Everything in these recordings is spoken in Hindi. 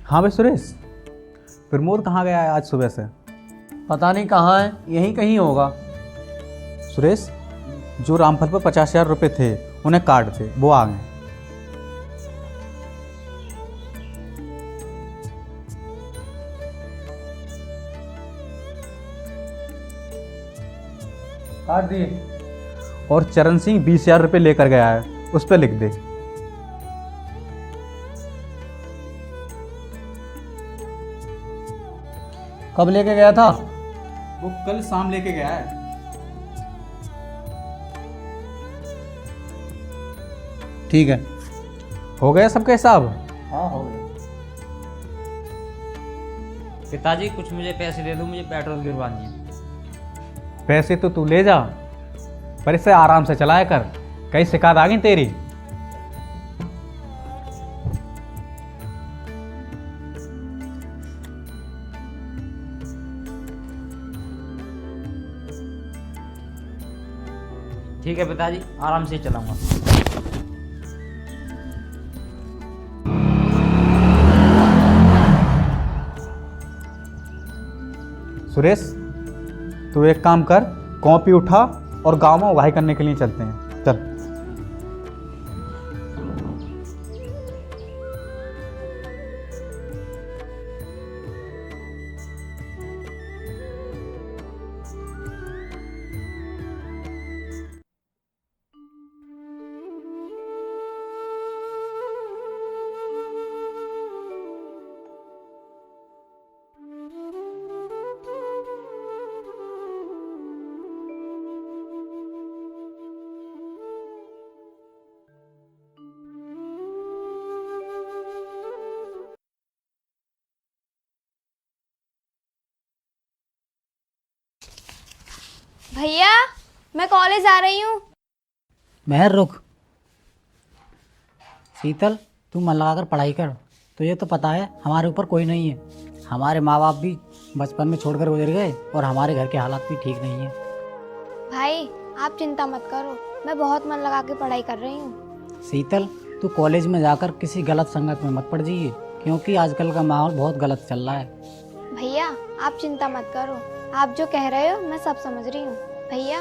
हाँ भाई सुरेश, प्रमोद कहाँ गया है आज सुबह से? पता नहीं कहाँ है, यहीं कहीं होगा। सुरेश, जो रामफल पर 50,000 रुपये थे उन्हें काट थे, वो आ गए। काट दिए। और चरण सिंह 20,000 रुपये लेकर गया है, उस पर लिख दे। कब लेके गया था? वो कल शाम लेके गया है। ठीक है। हो गया सबका हिसाब? हाँ हो गया। पिताजी कुछ मुझे पैसे दे दो, मुझे पेट्रोल गिरवानी है। पैसे तो तू ले जा, पर इसे आराम से चलाया कर, कहीं शिकायत आ गई तेरी। ठीक है पिताजी, आराम से चलाऊंगा। सुरेश, तू एक काम कर, कॉपी उठा और गांव में उगाही करने के लिए चलते हैं। चल। भैया, मैं कॉलेज आ रही हूँ। महर रुक। शीतल, तू मन लगाकर पढ़ाई कर। तुझे तो पता है हमारे ऊपर कोई नहीं है। हमारे माँ बाप भी बचपन में छोड़कर गुजर गए और हमारे घर के हालात भी ठीक नहीं है। भाई, आप चिंता मत करो, मैं बहुत मन लगा के पढ़ाई कर रही हूँ। शीतल, तू कॉलेज में जाकर किसी गलत संगत में मत पड़ जाइए, क्योंकि आजकल का माहौल बहुत गलत चल रहा है। भैया, आप चिंता मत करो, आप जो कह रहे हो मैं सब समझ रही हूँ। भैया,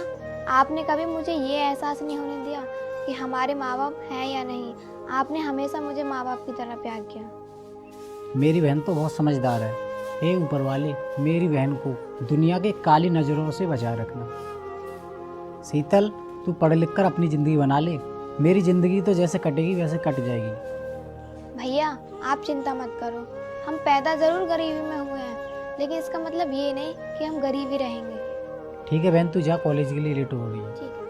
आपने कभी मुझे ये एहसास नहीं होने दिया कि हमारे माँ बाप हैं या नहीं। आपने हमेशा मुझे माँ बाप की तरह प्यार किया। मेरी बहन तो बहुत समझदार है। हे ऊपर वाले, मेरी बहन को दुनिया के काली नज़रों से बचा रखना। शीतल, तू पढ़ लिख कर अपनी ज़िंदगी बना ले। मेरी ज़िंदगी तो जैसे कटेगी वैसे कट जाएगी। भैया, आप चिंता मत करो, हम पैदा ज़रूर गरीबी में हुए हैं, लेकिन इसका मतलब ये नहीं कि हम गरीब ही रहेंगे। ठीक है बहन, तू जा, कॉलेज के लिए लेट हो रही है। ठीक है।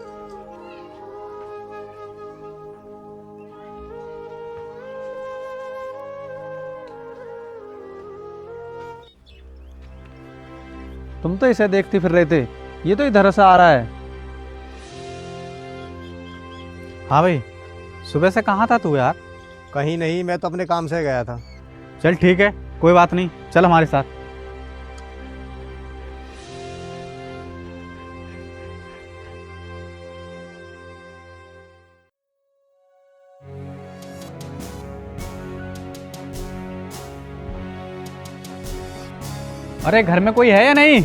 तुम तो इसे देखते फिर रहे थे, ये तो इधर से आ रहा है। हाँ भाई, सुबह से कहाँ था तू यार? कहीं नहीं, मैं तो अपने काम से गया था। चल ठीक है, कोई बात नहीं, चल हमारे साथ। अरे घर में कोई है या नहीं?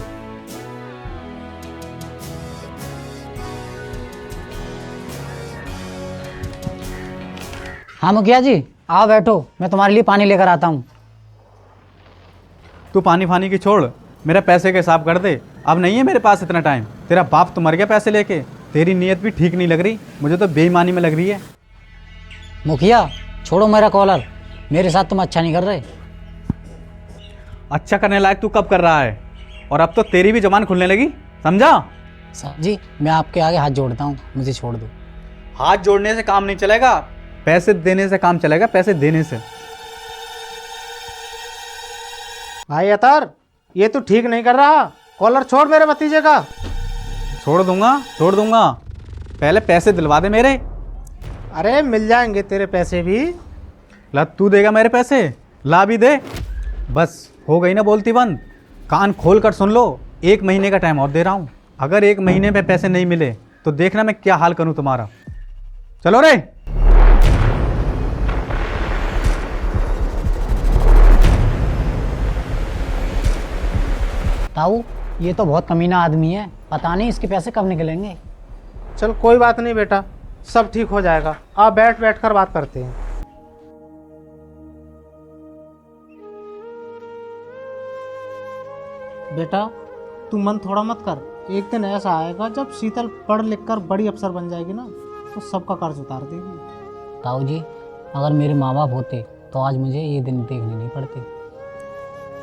हाँ मुखिया जी, आओ बैठो, मैं तुम्हारे लिए पानी लेकर आता हूँ। तू पानी फानी की छोड़, मेरे पैसे का हिसाब कर दे। अब नहीं है मेरे पास इतना टाइम। तेरा बाप तो मर गया पैसे लेके। तेरी नीयत भी ठीक नहीं लग रही, मुझे तो बेईमानी में लग रही है। मुखिया, छोड़ो मेरा कॉलर, मेरे साथ तुम अच्छा नहीं कर रहे। अच्छा करने लायक तू कब कर रहा है? और अब तो तेरी भी जबान खुलने लगी, समझा? साहब जी, मैं आपके आगे हाथ जोड़ता हूँ, मुझे छोड़ दो। हाथ जोड़ने से काम नहीं चलेगा, पैसे देने से काम चलेगा, पैसे देने से। भाई अतर, ये तू ठीक नहीं कर रहा। कॉलर छोड़ मेरे भतीजे का। छोड़ दूंगा, छोड़ दूंगा, पहले पैसे दिलवा दे मेरे। अरे मिल जाएंगे तेरे पैसे भी। ला, तू देगा मेरे पैसे? ला भी दे। बस हो गई ना बोलती बंद। कान खोल कर सुन लो, 1 महीने का टाइम और दे रहा हूँ। अगर 1 महीने में पैसे नहीं मिले तो देखना मैं क्या हाल करूँ तुम्हारा। चलो रे। ताऊ, ये तो बहुत कमीना आदमी है, पता नहीं इसके पैसे कब निकलेंगे। चल कोई बात नहीं बेटा, सब ठीक हो जाएगा। आप बैठ कर बात करते हैं। बेटा तू मन थोड़ा मत कर, एक दिन ऐसा आएगा जब शीतल पढ़ लिख कर बड़ी अफसर बन जाएगी ना, तो सबका कर्ज उतार देगी। ताऊ जी, अगर मेरे माँ बाप होते तो आज मुझे ये दिन देखने नहीं पड़ते।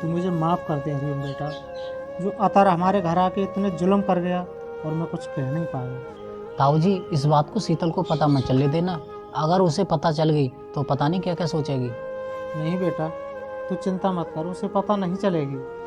तू मुझे माफ़ कर दे हरिओम बेटा, जो अतर हमारे घर आके इतने जुल्म कर गया और मैं कुछ कह नहीं पाया। ताऊ जी, इस बात को शीतल को पता मत चलने देना, अगर उसे पता चल गई तो पता नहीं क्या क्या सोचेगी। नहीं बेटा, तू चिंता मत कर, उसे पता नहीं चलेगी।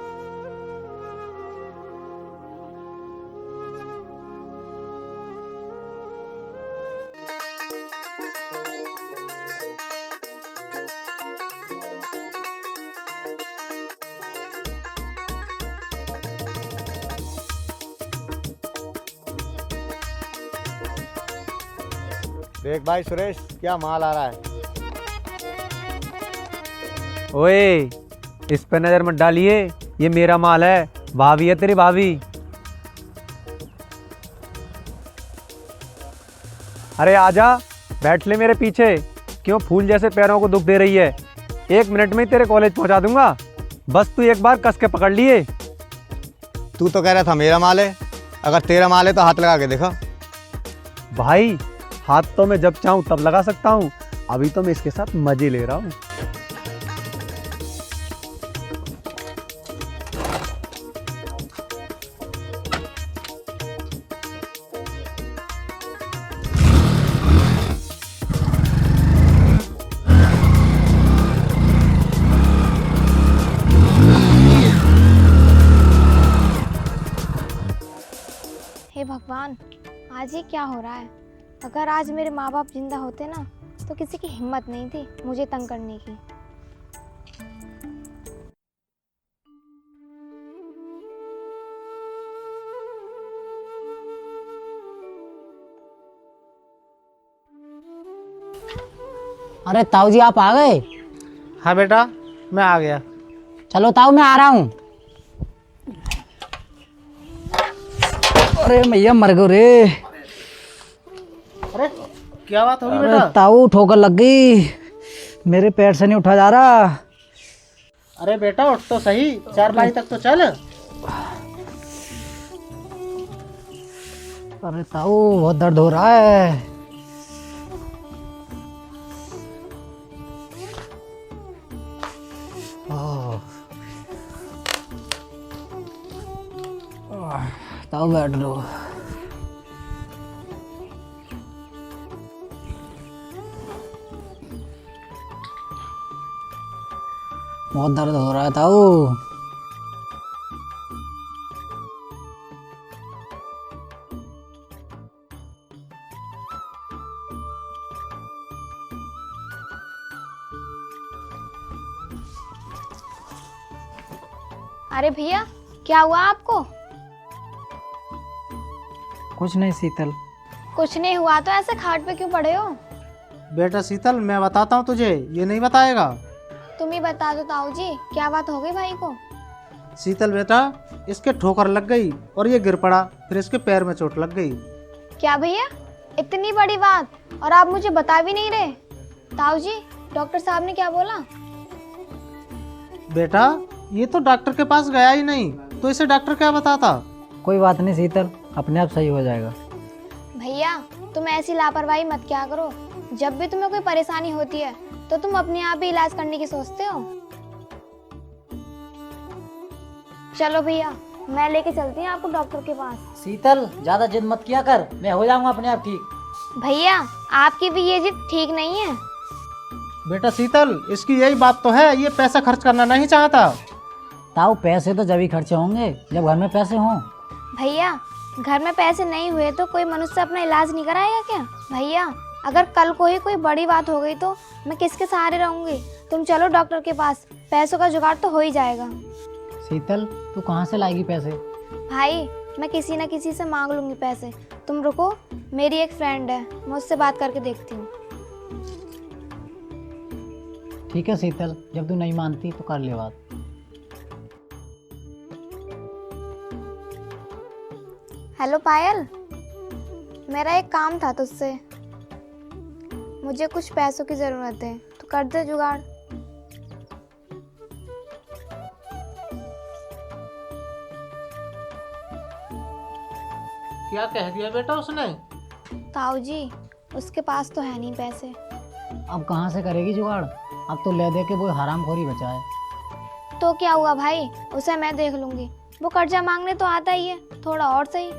देख भाई सुरेश, क्या माल आ रहा है। ओए, इस पे नजर मत डालिए, ये मेरा माल है। भाभी है तेरी भाभी। अरे आजा, बैठ ले मेरे पीछे। क्यों फूल जैसे पैरों को दुख दे रही है? 1 मिनट में ही तेरे कॉलेज पहुंचा दूंगा, बस तू एक बार कस के पकड़ लिए। तू तो कह रहा था मेरा माल है, अगर तेरा माल है तो हाथ लगा के देखा। भाई, हाथ तो मैं जब चाहूं तब लगा सकता हूं, अभी तो मैं इसके साथ मजे ले रहा हूं। हे भगवान, आज ये क्या हो रहा है? अगर आज मेरे माँ बाप जिंदा होते ना, तो किसी की हिम्मत नहीं थी मुझे तंग करने की। अरे ताऊ जी, आप आ गए? हाँ बेटा, मैं आ गया। चलो ताऊ, मैं आ रहा हूँ। अरे मैया, मर गो रे। अरे क्या बात होगी अरे बेटा? ताऊ, ठोकर लग गई, मेरे पैर से नहीं उठा जा रहा। अरे बेटा उठ तो सही, 4 पाई तक तो चल। अरे ताऊ, बहुत दर्द हो रहा है। ताऊ बैठ लो। बहुत दर्द हो रहा है ताऊ। अरे भैया, क्या हुआ आपको? कुछ नहीं शीतल। कुछ नहीं हुआ तो ऐसे खाट पे क्यों पड़े हो? बेटा शीतल, मैं बताता हूँ तुझे, ये नहीं बताएगा। तुम ही बता दो ताऊ जी, क्या बात हो गई भाई को? शीतल बेटा, इसके ठोकर लग गई और ये गिर पड़ा, फिर इसके पैर में चोट लग गई। क्या भैया, इतनी बड़ी बात और आप मुझे बता भी नहीं रहे? ताऊ जी, डॉक्टर साहब ने क्या बोला? बेटा ये तो डॉक्टर के पास गया ही नहीं, तो इसे डॉक्टर क्या बताता। कोई बात नहीं शीतल, अपने आप सही हो जाएगा। भैया, तुम ऐसी लापरवाही मत क्या करो। जब भी तुम्हें कोई परेशानी होती है तो तुम अपने आप ही इलाज करने की सोचते हो। चलो भैया, मैं लेके चलती हूँ आपको डॉक्टर के पास। शीतल, ज्यादा जिद मत किया कर, मैं हो जाऊंगा अपने आप ठीक। भैया, आपकी भी ये जिद ठीक नहीं है। बेटा शीतल, इसकी यही बात तो है, ये पैसा खर्च करना नहीं चाहता। ताऊ, पैसे तो जब ही खर्चे होंगे जब घर में पैसे हों। भैया, घर में पैसे नहीं हुए तो कोई मनुष्य अपना इलाज नहीं कराएगा क्या? भैया, अगर कल को ही कोई बड़ी बात हो गई तो मैं किसके सहारे रहूंगी? तुम चलो डॉक्टर के पास, पैसों का जुगाड़ तो हो ही जाएगा। शीतल, तू कहाँ से लाएगी पैसे? भाई, मैं किसी न किसी से मांग लूंगी पैसे। तुम रुको, मेरी एक फ्रेंड है, मैं उससे बात करके देखती हूँ। ठीक है शीतल, जब तू नहीं मानती तो कर ले बात। हेलो पायल, मेरा एक काम था तुझसे। मुझे कुछ पैसों की ज़रूरत है, तो कर दे जुगाड़। क्या कह दिया बेटा उसने? ताऊ जी, उसके पास तो है नहीं पैसे। अब कहाँ से करेगी जुगाड़? अब तो ले दे के वो हरामखोरी बचा है। तो क्या हुआ भाई, उसे मैं देख लूंगी। वो कर्जा मांगने तो आता ही है, थोड़ा और सही।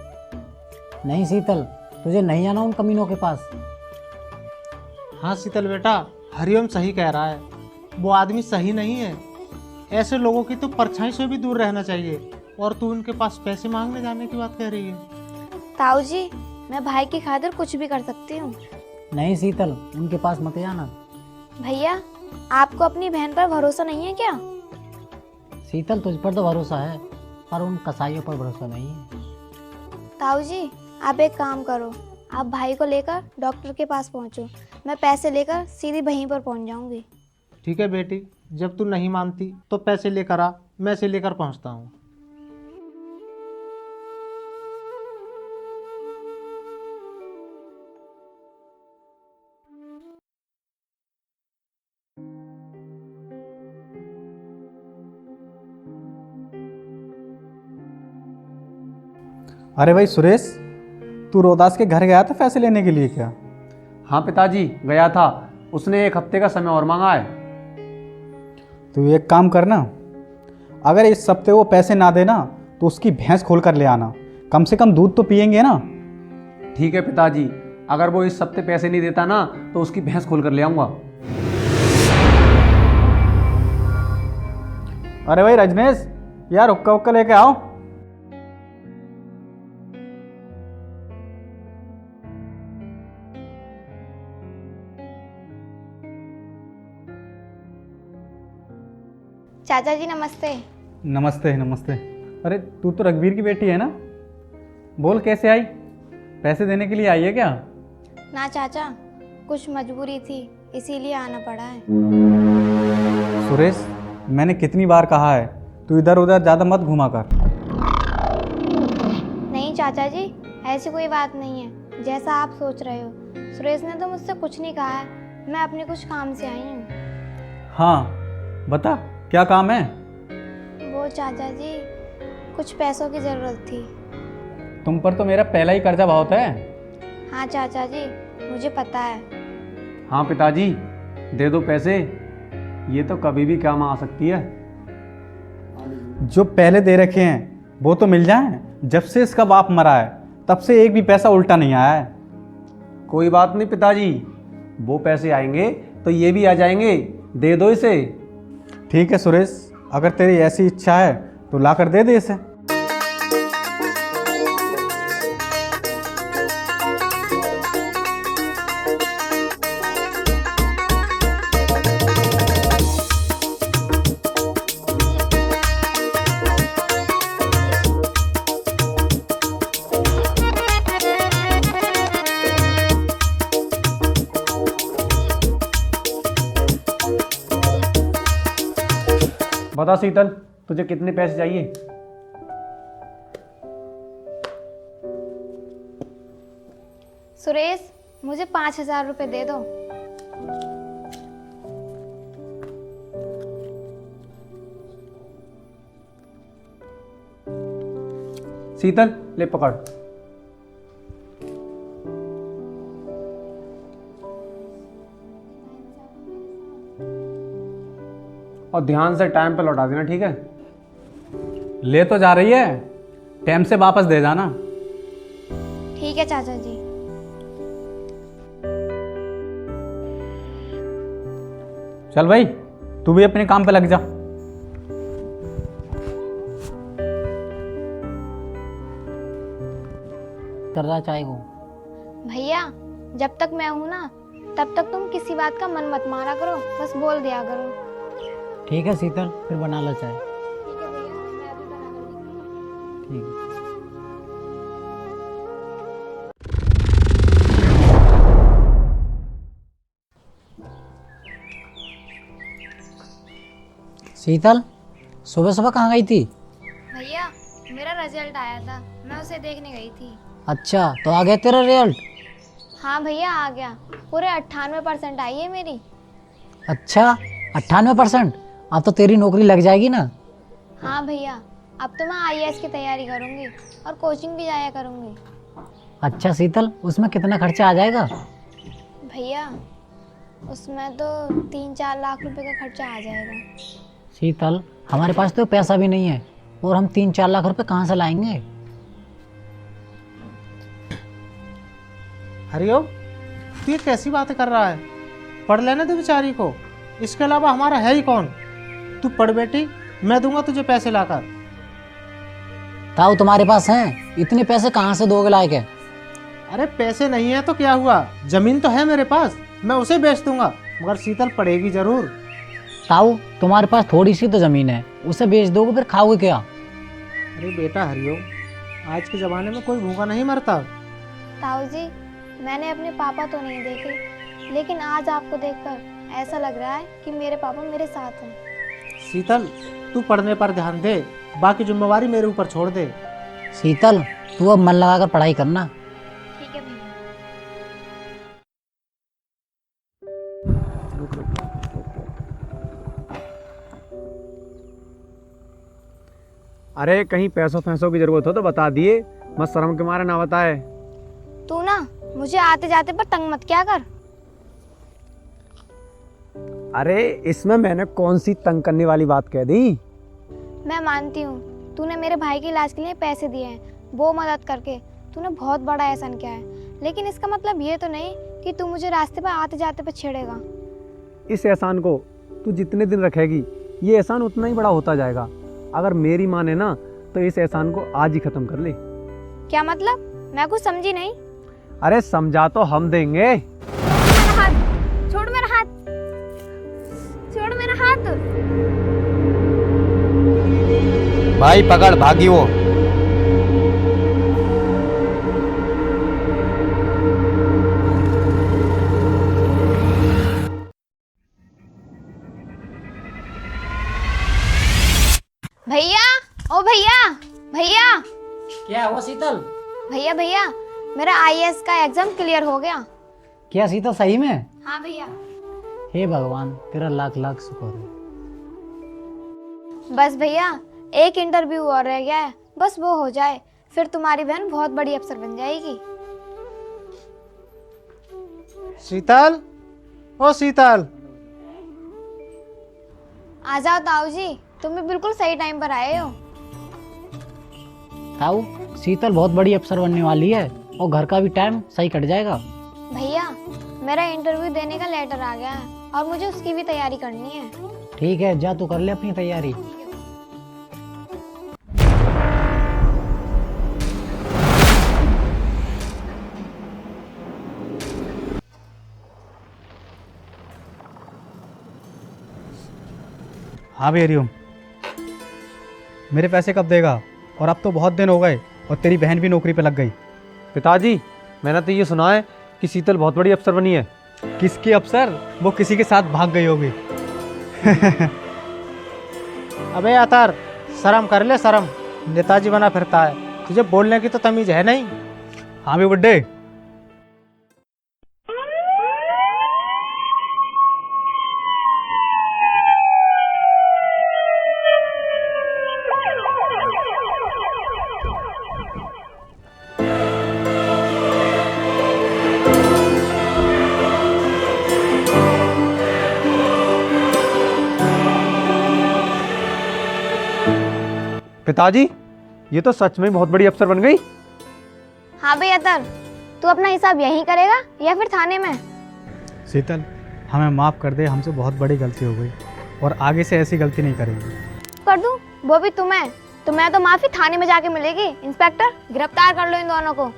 नहीं शीतल, तुझे नहीं आना उन कमीनों के पास। हाँ शीतल बेटा, हरिओम सही कह रहा है। वो आदमी सही नहीं है। ऐसे लोगों की तो परछाई से भी दूर रहना चाहिए। और तू उनके पास पैसे मांगने जाने की बात कह रही है? ताऊ जी, मैं भाई की खातिर कुछ भी कर सकती हूँ। नहीं शीतल, उनके पास मत जाना। भैया, आपको अपनी बहन पर भरोसा नहीं है क्या? शीतल, तुझ पर तो भरोसा है, पर उन कसाईयों पर भरोसा नहीं है। ताऊ जी, आप एक काम करो, आप भाई को लेकर डॉक्टर के पास पहुँचो। मैं पैसे लेकर सीधी वहीं पर पहुँच जाऊँगी। ठीक है बेटी, जब तू नहीं मानती तो पैसे लेकर आ, मैं से लेकर पहुंचता हूँ। अरे भाई सुरेश, तू रोहतास के घर गया था पैसे लेने के लिए क्या? हाँ पिताजी, गया था। उसने 1 हफ्ते का समय और मांगा है। तू एक काम करना, अगर इस हफ्ते वो पैसे ना देना तो उसकी भैंस खोल कर ले आना। कम से कम दूध तो पियेंगे ना। ठीक है पिताजी, अगर वो इस हफ्ते पैसे नहीं देता ना तो उसकी भैंस खोल कर ले आऊँगा। अरे भाई रजनेश, यार हुक्का हुक्का लेके आओ। चाचा जी नमस्ते। नमस्ते नमस्ते। अरे तू तो रघुवीर की बेटी है ना? बोल कैसे आई? पैसे देने के लिए आई है क्या? ना चाचा, कुछ मजबूरी थी, इसीलिए आना पड़ा है। सुरेश, मैंने कितनी बार कहा है तू इधर उधर ज़्यादा मत घुमा कर। नहीं चाचा जी, ऐसी कोई बात नहीं है जैसा आप सोच रहे हो। सुरेश ने तो मुझसे कुछ नहीं कहा है, मैं अपने कुछ काम से आई हूँ। हाँ बता, क्या काम है? वो चाचा जी, कुछ पैसों की ज़रूरत थी। तुम पर तो मेरा पहला ही कर्जा बहुत है। हाँ चाचा जी, मुझे पता है। हाँ पिताजी, दे दो पैसे, ये तो कभी भी काम आ सकती है। जो पहले दे रखे हैं वो तो मिल जाए। जब से इसका बाप मरा है तब से एक भी पैसा उल्टा नहीं आया है। कोई बात नहीं पिताजी, वो पैसे आएंगे तो ये भी आ जाएंगे, दे दो इसे। ठीक है सुरेश, अगर तेरी ऐसी इच्छा है तो ला कर दे दे इसे। बता शीतल, तुझे कितने पैसे चाहिए? सुरेश, मुझे 5,000 रुपये दे दो। शीतल, ले पकड़। और ध्यान से टाइम पे लौटा देना, ठीक है? ले तो जा रही है, टाइम से वापस दे जाना। ठीक है चाचा जी। चल भाई, तू भी अपने काम पे लग जा। कर रहा चाय को। भैया, जब तक मैं हूँ ना तब तक तुम किसी बात का मन मत मारा करो, बस बोल दिया करो। ठीक है शीतल, फिर बना लो चाय। ठीक है भैया, मैं अभी बना कर लेती हूँ। ठीक है। शीतल, सुबह सुबह कहाँ गई थी? भैया, मेरा रिजल्ट आया था, मैं उसे देखने गई थी। अच्छा, तो आ गया तेरा रिजल्ट? हाँ भैया आ गया, पूरे 98% आई है मेरी। अच्छा, 98%? अब तो तेरी नौकरी लग जाएगी ना? हाँ भैया, अब तो मैं IAS की तैयारी करूँगी और कोचिंग भी जाया करूँगी। अच्छा शीतल, उसमें कितना खर्चा आ जाएगा? भैया उसमें तो 3-4 लाख रुपए का खर्चा आ जाएगा। शीतल, हमारे पास तो पैसा भी नहीं है और हम 3-4 लाख रुपए कहाँ से लाएंगे? हरिओम, तू ये कैसी बातें कर रहा है? पढ़ लेने दे बेचारी को, इसके अलावा हमारा है ही कौन? तू पढ़ बेटी, मैं दूंगा तुझे पैसे लाकर। ताऊ तुम्हारे पास हैं, इतने पैसे कहाँ से दोगे लाए के? अरे पैसे नहीं है तो क्या हुआ, जमीन तो है मेरे पास, मैं उसे बेच दूंगा, मगर शीतल पढ़ेगी जरूर। ताऊ तुम्हारे पास थोड़ी सी तो जमीन है, उसे बेच दोगे फिर खाओगे क्या? अरे बेटा हरिओम, आज के ज़माने में कोई भूखा नहीं मरता। ताऊ जी, मैंने अपने पापा तो नहीं देखे, लेकिन आज आपको देखकर ऐसा लग रहा है कि मेरे पापा मेरे साथ हैं। शीतल, तू पढ़ने पर ध्यान दे, बाकी जिम्मेवारी मेरे ऊपर छोड़ दे। शीतल, तू अब मन लगाकर पढ़ाई करना। ठीक है भैया। अरे कहीं पैसों फैसों की जरूरत हो तो बता दिए, मत शर्म के मारे ना बताए। तू ना मुझे आते जाते पर तंग मत क्या कर। अरे इसमें मैंने कौन सी तंग करने वाली बात कह दी? मैं मानती हूँ तूने मेरे भाई के इलाज के लिए पैसे दिए हैं, वो मदद करके तूने बहुत बड़ा एहसान किया है, लेकिन इसका मतलब ये तो नहीं कि तू मुझे रास्ते पर आते जाते पर छेड़ेगा। इस एहसान को तू जितने दिन रखेगी ये एहसान उतना ही बड़ा होता जाएगा। अगर मेरी माने ना तो इस एहसान को आज ही खत्म कर ले। क्या मतलब? मैं कुछ समझी नहीं। अरे समझा तो हम देंगे। मेरा हाथ छोड़, मेरा हाथ छोड़, मेरा हाथ। भाई पकड़, भागी वो। भैया, ओ भैया, भैया, क्या हुआ शीतल? भैया, भैया, मेरा IAS का एग्जाम क्लियर हो गया। क्या शीतल सही में? हाँ भैया। हे भगवान, तेरा लाख लाख शुक्र है। बस भैया एक इंटरव्यू और रह गया है, बस वो हो जाए फिर तुम्हारी बहन बहुत बड़ी अफसर बन जाएगी। शीतल, ओ शीतल, आ जाओ ताऊ जी, तुम भी बिल्कुल सही टाइम पर आए हो। ताऊ, शीतल बहुत बड़ी अफसर बनने वाली है और घर का भी टाइम सही कट जाएगा। भैया मेरा इंटरव्यू देने का लेटर आ गया है और मुझे उसकी भी तैयारी करनी है। ठीक है, जा तू कर ले अपनी तैयारी। हाँ भी हरिओम, मेरे पैसे कब देगा? और अब तो बहुत दिन हो गए और तेरी बहन भी नौकरी पे लग गई। पिताजी, मैंने तो ये सुना है कि शीतल बहुत बड़ी अफसर बनी है। किसकी अफसर? वो किसी के साथ भाग गई होगी। अबे यातार, शर्म कर ले शर्म, नेताजी बना फिरता है, तुझे बोलने की तो तमीज है नहीं। हाँ भी बुड्ढे, पिताजी, ये तो सच में बहुत बड़ी अफसर बन गई। हाँ भैया तर, तू अपना हिसाब यहीं करेगा या फिर थाने में? शीतल हमें माफ़ कर दे, हमसे बहुत बड़ी गलती हो गई और आगे से ऐसी गलती नहीं करेंगे। कर दूं? वो भी तुम्हें तो माफी थाने में जाके मिलेगी। इंस्पेक्टर गिरफ्तार कर लो इन दोनों को।